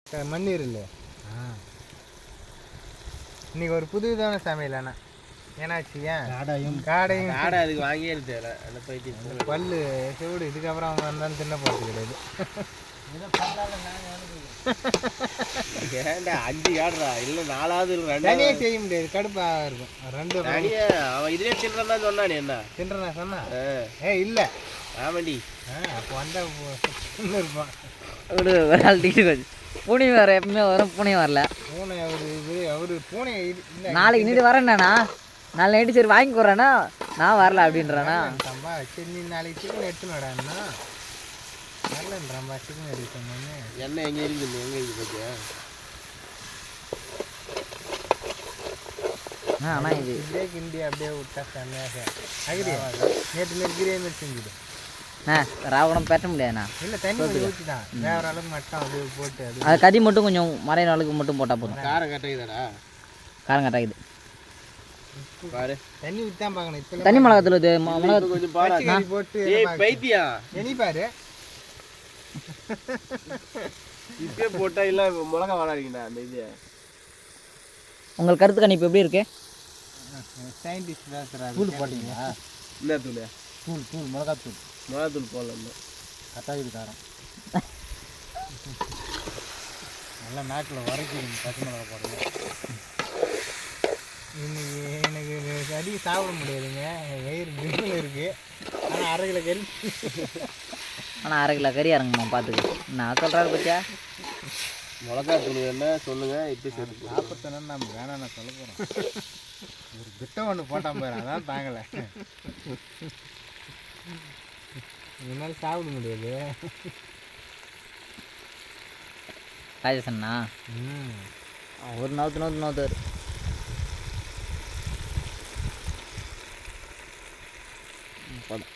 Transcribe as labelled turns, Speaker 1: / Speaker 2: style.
Speaker 1: மண்ணீர் இல்லை. இன்னைக்கு ஒரு புதுவிதமான சமையல். ஆனால் ஏன்னாச்சு ஏன் காடையும்
Speaker 2: காடை அதுக்கு வாங்கியே தேவை அந்த பைத்தி
Speaker 1: பல்லு சூடு. இதுக்கப்புறம் அவங்க வந்தாலும் தின்ன போகிறது கிடையாது.
Speaker 2: ஏன்டா 5 காடுறா இல்லை 4வது
Speaker 1: தனியே செய்ய முடியாது, கடுப்பாக இருக்கும். 2
Speaker 2: அவன் இதுலேயே தின்றா சொன்னானே என்ன
Speaker 1: தின்றா சொன்னா இல்லை
Speaker 2: ஆமாண்டி.
Speaker 1: அப்போ வந்தா இருப்பான்
Speaker 3: ஒரு ஆள் டிக்கெட் பூனை வர எப்பவுமே வரும், பூனை வரல.
Speaker 1: பூனை அவரு பூனை
Speaker 3: நாளைக்கு நீட்டு வரேன்ண்ணா, நாளை நைட்டு சரி வாங்கி போடுறேன்னா நான் வரல அப்படின்றானா.
Speaker 1: சரி நீ நாளைக்கு சிக்கன் எடுத்துன்னு வரான்னா வரலன்றாம்பா. சிக்கன் எடுக்க சொன்னோன்னு
Speaker 2: என்ன எங்கே இருக்குது எங்கே இருக்குது பார்த்தியா?
Speaker 3: ஆனால் இது
Speaker 1: இப்படியே கிண்டி அப்படியே விட்டா செம்மையாக அகிரியா. நேற்று கிரேவி செஞ்சுது.
Speaker 3: ராவணம் பெட்ட முடியாதுண்ணா.
Speaker 1: இல்லை தண்ணி ஊற்றி தான் வேற அளவுக்கு மட்டும் அப்படியே போட்டு
Speaker 3: அது கறி மட்டும் கொஞ்சம் மறையிற அளவுக்கு மட்டும் போட்டால் போதும்.
Speaker 2: காரம் கட்டாக்குதாடா?
Speaker 3: காரம் கட்டாக்குது.
Speaker 2: பாரு
Speaker 1: தண்ணி ஊற்றி தான் பார்க்கணும். இப்போ
Speaker 3: தனி மிளகாத்தூள் மிளகா
Speaker 2: கொஞ்சம் பாரு
Speaker 1: போட்டு
Speaker 2: பைத்தியா
Speaker 1: இனி பாரு.
Speaker 2: இப்பயே போட்டா இல்லை மிளகா வளர்றீங்கண்ணா அந்த இது.
Speaker 3: உங்கள் கருத்து கணிப்பு எப்படி இருக்கு?
Speaker 1: சயின்டிஸ்ட் பேசுகிறாரு.
Speaker 2: தூள் போட்டீங்களா? என்ன தூள்?
Speaker 1: தூள் மிளகாத்தூள்.
Speaker 2: மிளகாத்தூள் போடல
Speaker 1: கட்டாக்குது காரம். நல்லா நாக்கில் வரைக்கும் பச்சை மிளகா போடுங்க. இன்னைக்கு எனக்கு அதிகம் சாப்பிட முடியாதுங்க, வயிறு பிரிவில் இருக்குது. ஆனால் 1/2 கிலோ கறி.
Speaker 3: ஆனால் 1/2 கிலோ கறி இறங்கம்மா பார்த்துக்கு. நான் சொல்கிறாரு பத்தியா
Speaker 2: மிளகாத்தூள் என்ன சொல்லுங்க. இப்போ சேர்த்து
Speaker 1: சாப்பிட்டோன்னு நம்ம வேணாம் நான் சொல்ல போகிறோம். ஒரு பிட்டை ஒன்று போட்டால் போயிடும், அதான் தாங்கலை. என்னால் சாப்பிட முடியாது.
Speaker 3: ராஜசன்னா ஒரு நவுத்து போதும்.